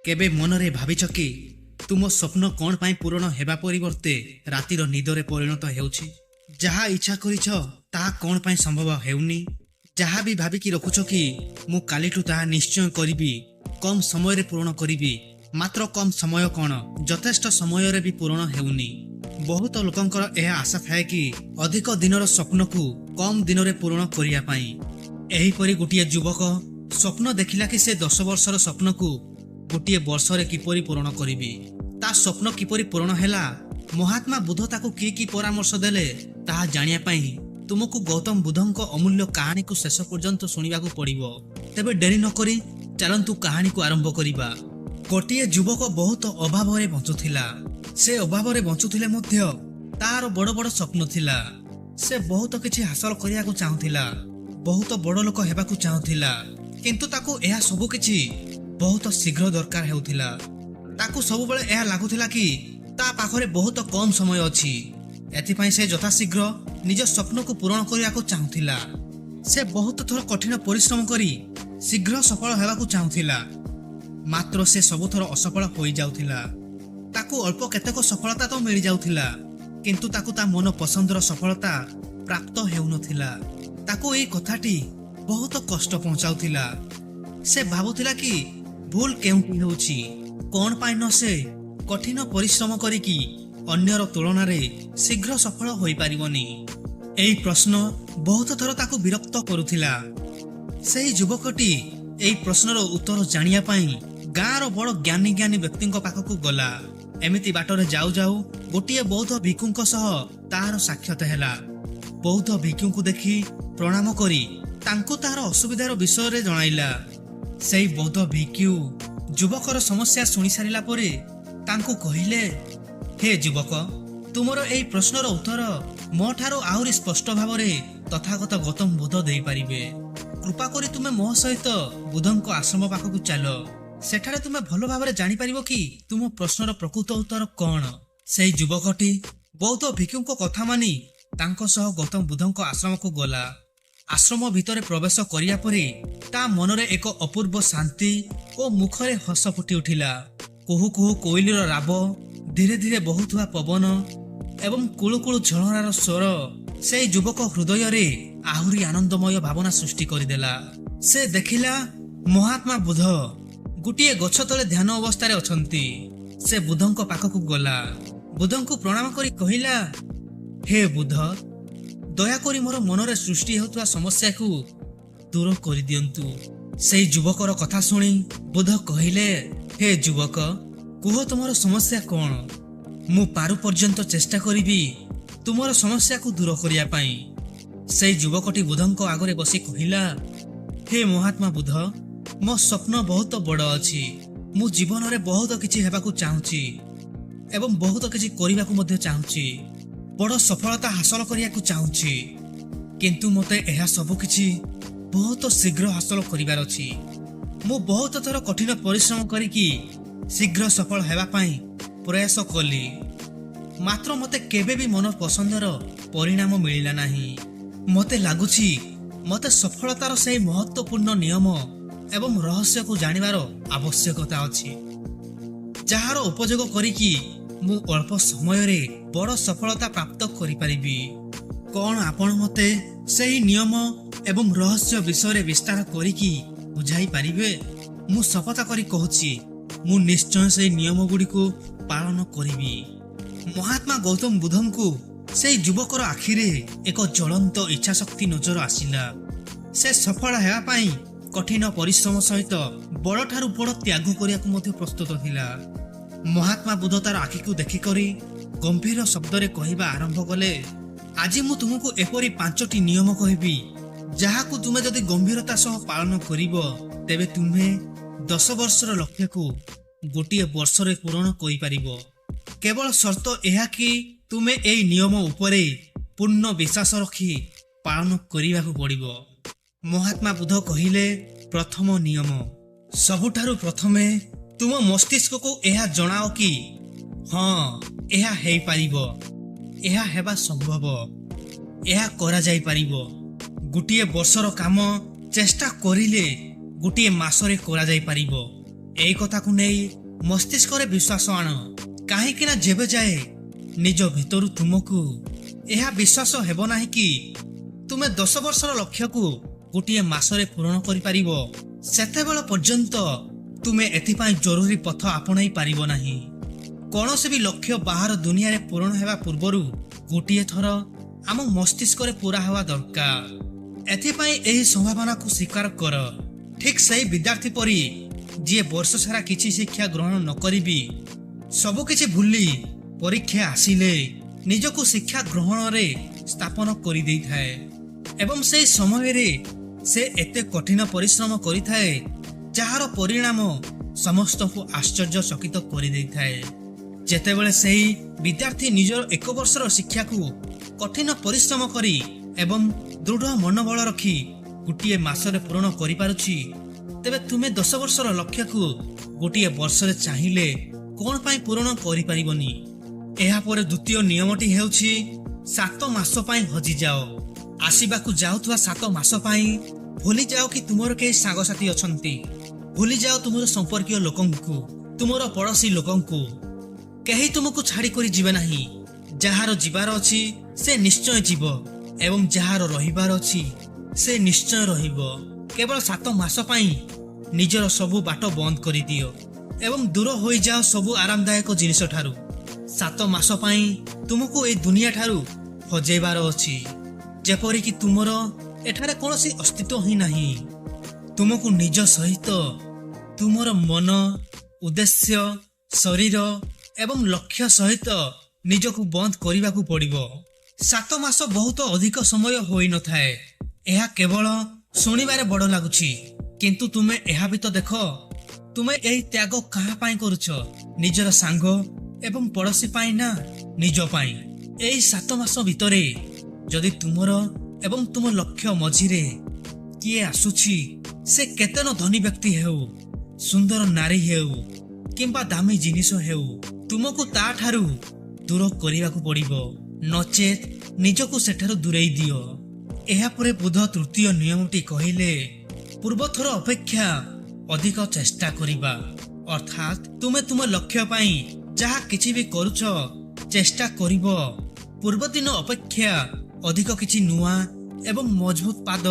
केबे मनरे भाविछ कि तुम स्वप्न कौन पाई पूरण हेबा परिवर्ते रातिर निदरे परिणत हेउछि? जहा इच्छा करिछ ताहा कौन पाई संभव हेउनी? जहा भी भाविकी रखुछ कि मु कालिठु ताहा निश्चय करिबी, कम समय रे पूर्ण करिबी, मात्र कम समय कौन यथेष्ट समय रे भी पूर्ण हेउनी। बहुत लोकंकर यह आशा थाए कि अधिक दिनर स्वप्न को कम दिन रे पूर्ण करिया पाई। एही परि गोटिए युवक स्वप्न देखिला कि से 10 वर्षर स्वप्न को गोटिए वर्ष रे किपरि पूर्ण करिबी। ता स्वप्न किपरि पूर्ण हेला, महात्मा बुद्ध ताकू की परामर्श देले ताहा जानिया पाई तुमको गौतम बुद्धंक अमूल्य कहानी को शेष पर्यंत सुनिबा को पड़िबो। तेबे डेरी न करी चलंतु कहानी को आरंभ करिबा। गोटिए युवक बहुत अभाव रे बंचुथिला। से अभाव रे बंचुथिले मध्य तार बड़ बड़ स्वप्न थिला। से बहुत किछि हासिल करिया को चाहुथिला, बहुत बड़ लोक हेबा को चाहुथिला, किंतु ताकू एहा सब किछि बहुत शीघ्र दरकार हेउथिला। ताकू सब बेले एहा लागुथिला कि ता पाखरे बहुत कम समय अछि। एथिपाई से यथाशीघ्र निज स्वप्न को पूर्ण करिया को चाहुथिला। से बहुत थोर कठिन परिश्रम करी शीघ्र सफल हेबा को चाहुथिला, मात्र से सब थोर असफल होई जाउथिला। ताकू अल्प केतेक सफलता तो मिल जाउथिला, किंतु ताकू ता मन पसंदर सफलता प्राप्त हेउनथिला। ताकू एई कथाटी बहुत कष्ट पहुंचाउथिला। से भाबुथिला कि भूल केउटी होउछि, कोन पाई न से कठिन परिश्रम करिकी अन्यर तुलना रे शीघ्र सफल होई पारिबनी। एई प्रश्न बहुत थर ताकू विरक्त करुथिला। सेही युवकटी एई प्रश्नर उत्तर जानिया पाई गाँर बड़ ज्ञानी व्यक्ति पाखक गला। एमिति बाटरे जाऊ जाऊ गोटिए बौद्ध भिक्षुक सह तार साक्षात हेला। बौद्ध भिक्षुक देखि प्रणाम करी तांको तार असुविधार विषय रे जणाइला। सेही बौद्ध भिक्षु युवकर समस्या सुनी सारिला परे तांको कहिले, हे युवक, तुमर एई प्रश्नर उत्तर मो ठारो आहुरी स्पष्ट भाव रे तथागत गौतम बुद्ध देई पारिबे। कृपा करी तुमे मो सहित बुद्धंक आश्रम पाखकु चलो। सेठारे तुमे भलो भाव रे जानि पारिबो कि तुम प्रश्नर प्रकृत उत्तर कोन। सेही युवकटी बौद्ध भिक्षुक कथा मानी तांको सह गौतम बुद्धंक आश्रम को गला। आश्रम भितरे प्रवेश करिया परे ता मनरे एक अपूर्व शांति और मुखरे हस फुटी उठिला। कुहू कुहू कोइलीर राब, धीरे धीरे बहुथुआ पवन एवं कुळुकुळु झरणार स्वर से युवक हृदय रे आहुरी आनंदमय भावना सृष्टि करिदेला। से देखिला महात्मा बुद्ध गुटिए गछ तले ध्यान अवस्था रे अछंती। से बुद्धंक पाखकु गला। बुद्धंकु प्रणाम करी कहिला, हे बुद्ध, दया करी मोर मनरे सृष्टि हेउतवा समस्या को दूर करि दियंतु। से युवकर कथा सुनी बुद्ध कहिले, हे युवक, कुह तुमर समस्या कोन? मु पारु पर्यंत चेष्टा करिबी तुमर समस्या को दूर करिया पाई। से युवकटी बुद्धंक आगरे बसी कहिला, हे महात्मा बुद्ध, मो स्वप्न बहुत बड़ अछि। मु जीवन रे बहुत किछि हेबा को चाहुछि एवं बहुत किछि करिबा को मध्ये चाहुछि। बड़ सफलता हासिल करिया को चाहुछि, किंतु मते एहा सब किछि बहुत शीघ्र हासिल करिवार अछि। मु बहुत थोर कठिन परिश्रम करिकी शीघ्र सफल हेबा पाई प्रयास कली, मात्र मते केबे भी मन पसंदर परिणाम मिलिला नाही। मते लागुछि मते सफलतार सेही महत्वपूर्ण नियम एवं रहस्य को जानिबार आवश्यकता अछि, जहार उपयोग करिकी मु अल्प समय रे बड़ सफलता प्राप्त करि परिबी। कोन आपण मते सेही नियम एवं रहस्य विषय विस्तार करिकी बुझाई पारिबे? मु शपथ करी कहूछि, मु निश्चय से नियम गुडी को पालन करिबी। महात्मा गौतम बुद्धं को से युवकर आखिरे एक ज्वलंत इच्छा शक्ति नजर आसिला। से सफल हेबा पाई कठिन परिश्रम सहित बड़ ठारू बड़ त्याग करिया को मध्ये प्रस्तुत थिला। महात्मा बुद्ध तार आखि को देखि करी गंभीर शब्द रे कहिबा आरंभ कले, आज मु तुमको एपरी 5टी नियम कहबी, जहा को तुमे जदि गंभीरता सह पालन करिवो तेबे तुमे 10 वर्षर लक्ष्य को गोटिए वर्ष रे पूर्ण करि पारिबो। केवल शर्त एहा कि तुमे एई नियम उपरे पूर्ण विश्वास रखी पालन करिबा को पड़िबो। महात्मा बुद्ध कहिले, प्रथम नियम, सबुठारु प्रथमे तुम मस्तिष्क को एहा जणाओ कि हाँ एहा हेई पारिबो, एहा हेबा संभव, एहा करा जाई पारिबो। गुटिए वर्षर काम चेष्टा करिले गुटिए मासरे करा जाई पारिबो। এই କଥାକୁ ନେଇ ମସ୍ତିଷ୍କରେ ବିଶ୍ୱାସ ଆଣ, କାହିଁକି ନା ଯେବେ ଯାଏ ନିଜ ଭିତରୁ ତୁମକୁ ଏହା ବିଶ୍ୱାସ ହେବ ନାହିଁ କି ତୁମେ 10 ବର୍ଷର ଲକ୍ଷ୍ୟକୁ ଗୋଟିଏ ମାସରେ ପୂରଣ କରିପାରିବ, ସେତେବେଳେ ପର୍ଯ୍ୟନ୍ତ ତୁମେ ଏଥିପାଇଁ ଜରୁରୀ ପଥ ଆପଣାଇ ପାରିବ ନାହିଁ। କୌଣସି ବି ଲକ୍ଷ୍ୟ ବାହାର ଦୁନିଆରେ ପୂରଣ ହେବା ପୂର୍ବରୁ ଗୋଟିଏ ଥର ଆମ ମସ୍ତିଷ୍କରେ ପୂରା ହେବା ଦରକାର। ଏଥିପାଇଁ ଏହି ସମ୍ଭାବନାକୁ ସ୍ୱୀକାର କର। ଠିକ୍ ସେହି ବିଦ୍ୟାର୍ଥୀ ପରି ଯିଏ ବର୍ଷ ସାରା କିଛି ଶିକ୍ଷା ଗ୍ରହଣ ନ କରିବି ସବୁକିଛି ଭୁଲି ପରୀକ୍ଷା ଆସିଲେ ନିଜକୁ ଶିକ୍ଷା ଗ୍ରହଣରେ ସ୍ଥାପନ କରିଦେଇଥାଏ ଏବଂ ସେହି ସମୟରେ ସେ ଏତେ କଠିନ ପରିଶ୍ରମ କରିଥାଏ ଯାହାର ପରିଣାମ ସମସ୍ତଙ୍କୁ ଆଶ୍ଚର୍ଯ୍ୟଚକିତ କରିଦେଇଥାଏ। ଯେତେବେଳେ ସେହି ବିଦ୍ୟାର୍ଥୀ ନିଜର 1 ବର୍ଷର ଶିକ୍ଷାକୁ କଠିନ ପରିଶ୍ରମ କରି ଏବଂ ଦୃଢ଼ ମନୋବଳ ରଖି ଗୋଟିଏ ମାସରେ ପୂରଣ କରିପାରୁଛି, ତେବେ ତୁମେ 10 ବର୍ଷର ଲକ୍ଷ୍ୟକୁ ଗୋଟିଏ ବର୍ଷରେ ଚାହିଁଲେ କଣ ପାଇଁ ପୂରଣ କରିପାରିବନି? ଏହାପରେ ଦ୍ୱିତୀୟ ନିୟମଟି ହେଉଛି 7 ମାସ ପାଇଁ ହଜିଯାଅ। ଆସିବାକୁ ଯାଉଥିବା 7 ମାସ ପାଇଁ ଭୁଲିଯାଅ କି ତୁମର କେହି ସାଙ୍ଗସାଥି ଅଛନ୍ତି, ଭୁଲିଯାଅ ତୁମର ସମ୍ପର୍କୀୟ ଲୋକଙ୍କୁ, ତୁମର ପଡ଼ୋଶୀ ଲୋକଙ୍କୁ। କେହି ତୁମକୁ ଛାଡ଼ି କରି ଯିବେ ନାହିଁ। ଯାହାର ଯିବାର ଅଛି ସେ ନିଶ୍ଚୟ ଯିବ ଏବଂ ଯାହାର ରହିବାର ଅଛି ସେ ନିଶ୍ଚୟ ରହିବ। କେବଳ 7 ମାସ ପାଇଁ ନିଜର ସବୁ ବାଟ ବନ୍ଦ କରିଦିଅ ଏବଂ ଦୂର ହୋଇଯାଅ ସବୁ ଆରାମଦାୟକ ଜିନିଷ ଠାରୁ। 7 ମାସ ପାଇଁ ତୁମକୁ ଏହି ଦୁନିଆ ଠାରୁ ହଜେଇବାର ଅଛି, ଯେପରିକି ତୁମର ଏଠାରେ କୌଣସି ଅସ୍ତିତ୍ୱ ହିଁ ନାହିଁ। ତୁମକୁ ନିଜ ସହିତ ତୁମର ମନ, ଉଦ୍ଦେଶ୍ୟ, ଶରୀର ଏବଂ ଲକ୍ଷ୍ୟ ସହିତ ନିଜକୁ ବନ୍ଦ କରିବାକୁ ପଡ଼ିବ। 7 ମାସ ବହୁତ ଅଧିକ ସମୟ ହୋଇନଥାଏ। ଏହା କେବଳ ଶୁଣିବାରେ ବଡ଼ ଲାଗୁଛି, କିନ୍ତୁ ତୁମେ ଏହା ବି ତ ଦେଖ, ତୁମେ ଏହି ତ୍ୟାଗ କାହା ପାଇଁ କରୁଛ? ନିଜର ସାଙ୍ଗ ଏବଂ ପଡ଼ୋଶୀ ପାଇଁ ନା ନିଜ ପାଇଁ? ଏହି 7 ମାସ ଭିତରେ ଯଦି ତୁମର ଏବଂ ତୁମ ଲକ୍ଷ୍ୟ ମଝିରେ କିଏ ଆସୁଛି, ସେ କେତେ ନ ଧନୀ ବ୍ୟକ୍ତି ହେଉ, ସୁନ୍ଦର ନାରୀ ହେଉ କିମ୍ବା ଦାମୀ ଜିନିଷ ହେଉ, ତୁମକୁ ତା ଠାରୁ ଦୂର କରିବାକୁ ପଡ଼ିବ, ନଚେତ୍ ନିଜକୁ ସେଠାରୁ ଦୂରେଇ ଦିଅ। ଏହାପରେ ବୁଧ ତୃତୀୟ ନିୟମଟି କହିଲେ ପୂର୍ବଥର ଅପେକ୍ଷା ଅଧିକ ଚେଷ୍ଟା କରିବା। ଅର୍ଥାତ୍ ତୁମେ ତୁମ ଲକ୍ଷ୍ୟ ପାଇଁ ଯାହା କିଛି ବି କରୁଛ, ଚେଷ୍ଟା କରିବ ପୂର୍ବ ଦିନ ଅପେକ୍ଷା ଅଧିକ କିଛି ନୂଆ ଏବଂ ମଜବୁତ ପାଦ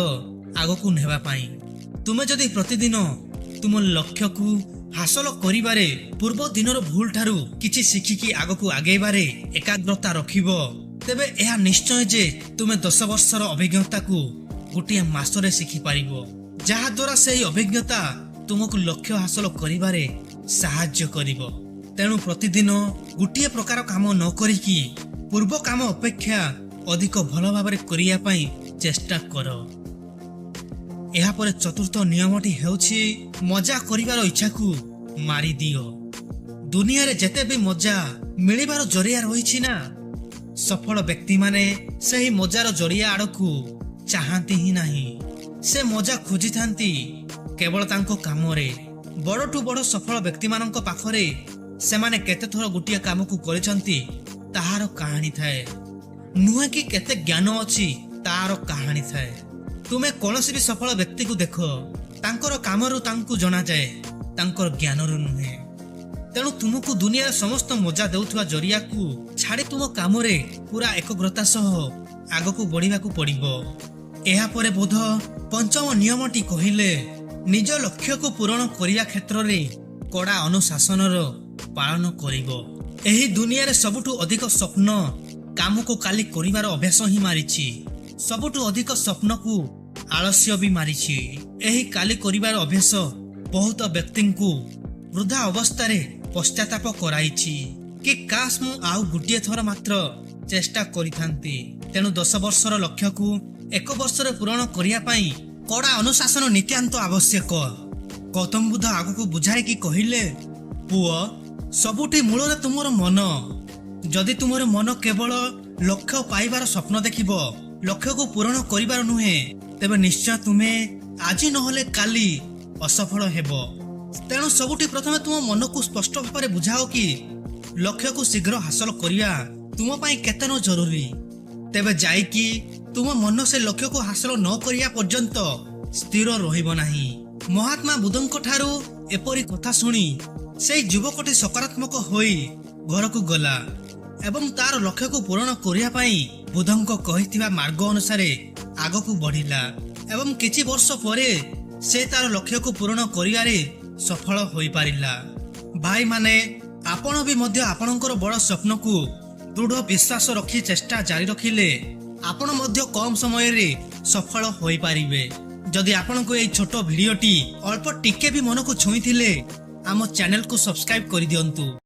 ଆଗକୁ ନେବା ପାଇଁ। ତୁମେ ଯଦି ପ୍ରତିଦିନ ତୁମ ଲକ୍ଷ୍ୟକୁ ହାସଲ କରିବାରେ ପୂର୍ବ ଦିନର ଭୁଲ ଠାରୁ କିଛି ଶିଖିକି ଆଗକୁ ଆଗେଇବାରେ ଏକାଗ୍ରତା ରଖିବ, ତେବେ ଏହା ନିଶ୍ଚୟ ଯେ ତୁମେ 10 ବର୍ଷର ଅଭିଜ୍ଞତାକୁ ଗୋଟିଏ ମାସରେ ଶିଖିପାରିବ, ଯାହାଦ୍ୱାରା ସେହି ଅଭିଜ୍ଞତା ତୁମକୁ ଲକ୍ଷ୍ୟ ହାସଲ କରିବାରେ ସାହାଯ୍ୟ କରିବ। ତେଣୁ ପ୍ରତିଦିନ ଗୋଟିଏ ପ୍ରକାର କାମ ନ କରିକି ପୂର୍ବ କାମ ଅପେକ୍ଷା ଅଧିକ ଭଲ ଭାବରେ କରିବା ପାଇଁ ଚେଷ୍ଟା କର। ଏହାପରେ ଚତୁର୍ଥ ନିୟମଟି ହେଉଛି ମଜା କରିବାର ଇଚ୍ଛାକୁ ମାରିଦିଅ। ଦୁନିଆରେ ଯେତେ ବି ମଜା ମିଳିବାର ଜରିଆ ରହିଛି ନା, ସଫଳ ବ୍ୟକ୍ତିମାନେ ସେହି ମଜାର ଜରିଆ ଆଡ଼କୁ ଚାହାନ୍ତି ହିଁ ନାହିଁ। ସେ ମଜା ଖୋଜିଥାନ୍ତି କେବଳ ତାଙ୍କ କାମରେ। ବଡ଼ଠୁ ବଡ଼ ସଫଳ ବ୍ୟକ୍ତିମାନଙ୍କ ପାଖରେ ସେମାନେ କେତେଥର ଗୋଟିଏ କାମକୁ କରିଛନ୍ତି ତାହାର କାହାଣୀ ଥାଏ, ନୁହେଁ କି କେତେ ଜ୍ଞାନ ଅଛି ତାହାର କାହାଣୀ ଥାଏ। ତୁମେ କୌଣସି ବି ସଫଳ ବ୍ୟକ୍ତିକୁ ଦେଖ, ତାଙ୍କର କାମରୁ ତାଙ୍କୁ ଜଣାଯାଏ, ତାଙ୍କର ଜ୍ଞାନରୁ ନୁହେଁ। ତେଣୁ ତୁମକୁ ଦୁନିଆର ସମସ୍ତ ମଜା ଦେଉଥିବା ଜରିଆକୁ ଛାଡ଼ି ତୁମ କାମରେ ପୁରା ଏକାଗ୍ରତା ସହ ଆଗକୁ ବଢ଼ିବାକୁ ପଡ଼ିବ। ଏହାପରେ ବୋଧ ପଞ୍ଚମ ନିୟମଟି କହିଲେ ନିଜ ଲକ୍ଷ୍ୟକୁ ପୂରଣ କରିବା କ୍ଷେତ୍ରରେ କଡ଼ା ଅନୁଶାସନର ପାଳନ କରିବ। ଏହି ଦୁନିଆରେ ସବୁଠୁ ଅଧିକ ସ୍ୱପ୍ନ କାମକୁ କାଲି କରିବାର ଅଭ୍ୟାସ ହିଁ ମାରିଛି। ସବୁଠୁ ଅଧିକ ସ୍ୱପ୍ନକୁ ଆଳସ୍ୟ ବି ମାରିଛି। ଏହି କାଲି କରିବାର ଅଭ୍ୟାସ ବହୁତ ବ୍ୟକ୍ତିଙ୍କୁ ବୃଦ୍ଧା ଅବସ୍ଥାରେ ପଶ୍ଚାତାପ କରାଇଛି କି କାଶ ମୁଁ ଆଉ ଗୋଟିଏ ଥର ମାତ୍ର ଚେଷ୍ଟା କରିଥାନ୍ତି। ତେଣୁ 10 ବର୍ଷର ଲକ୍ଷ୍ୟକୁ 1 ବର୍ଷରେ ପୂରଣ କରିବା ପାଇଁ କଡ଼ା ଅନୁଶାସନ ନିତ୍ୟାନ୍ତ ଆବଶ୍ୟକ। ଗୌତମ ବୁଦ୍ଧ ଆଗକୁ ବୁଝାଇକି କହିଲେ, ପୁଅ, ସବୁଠି ମୂଳରେ ତୁମର ମନ। ଯଦି ତୁମର ମନ କେବଳ ଲକ୍ଷ୍ୟ ପାଇବାର ସ୍ୱପ୍ନ ଦେଖିବ, ଲକ୍ଷ୍ୟକୁ ପୂରଣ କରିବାର ନୁହେଁ, ତେବେ ନିଶ୍ଚୟ ତୁମେ ଆଜି ନହେଲେ କାଲି ଅସଫଳ ହେବ। ତେଣୁ ସବୁଠି ପ୍ରଥମେ ତୁମ ମନକୁ ସ୍ପଷ୍ଟ ଭାବରେ ବୁଝାଅ କି ଲକ୍ଷ୍ୟକୁ ଶୀଘ୍ର ହାସଲ କରିବା ତୁମ ପାଇଁ କେତେ ନ ଜରୁରୀ। ତେବେ ଯାଇକି ତୁମ ମନ ସେ ଲକ୍ଷ୍ୟକୁ ହାସଲ ନ କରିବା ପର୍ଯ୍ୟନ୍ତ ସ୍ଥିର ରହିବ ନାହିଁ। ମହାତ୍ମା ବୁଦ୍ଧଙ୍କ ଠାରୁ ଏପରି କଥା ଶୁଣି ସେଇ ଯୁବକଟି ସକାରାତ୍ମକ ହୋଇ ଘରକୁ ଗଲା ଏବଂ ତାର ଲକ୍ଷ୍ୟକୁ ପୂରଣ କରିବା ପାଇଁ ବୁଦ୍ଧଙ୍କ କହିଥିବା ମାର୍ଗ ଅନୁସାରେ ଆଗକୁ ବଢିଲା ଏବଂ କିଛି ବର୍ଷ ପରେ ସେ ତାର ଲକ୍ଷ୍ୟକୁ ପୂରଣ କରିବାରେ ସଫଳ ହୋଇପାରିଲା। ଭାଇମାନେ, ଆପଣ ବି ମଧ୍ୟ ଆପଣଙ୍କର ବଡ଼ ସ୍ୱପ୍ନକୁ ଦୃଢ଼ ବିଶ୍ୱାସ ରଖି ଚେଷ୍ଟା ଜାରି ରଖିଲେ ଆପଣ ମଧ୍ୟ କମ ସମୟରେ ସଫଳ ହୋଇପାରିବେ। ଯଦି ଆପଣଙ୍କୁ ଏହି ଛୋଟ ଭିଡିଓଟି ଅଳ୍ପ ଟିକେ ବି ମନକୁ ଛୁଇଁଥିଲେ ଆମ ଚ୍ୟାନେଲକୁ ସବସ୍କ୍ରାଇବ କରିଦିଅନ୍ତୁ।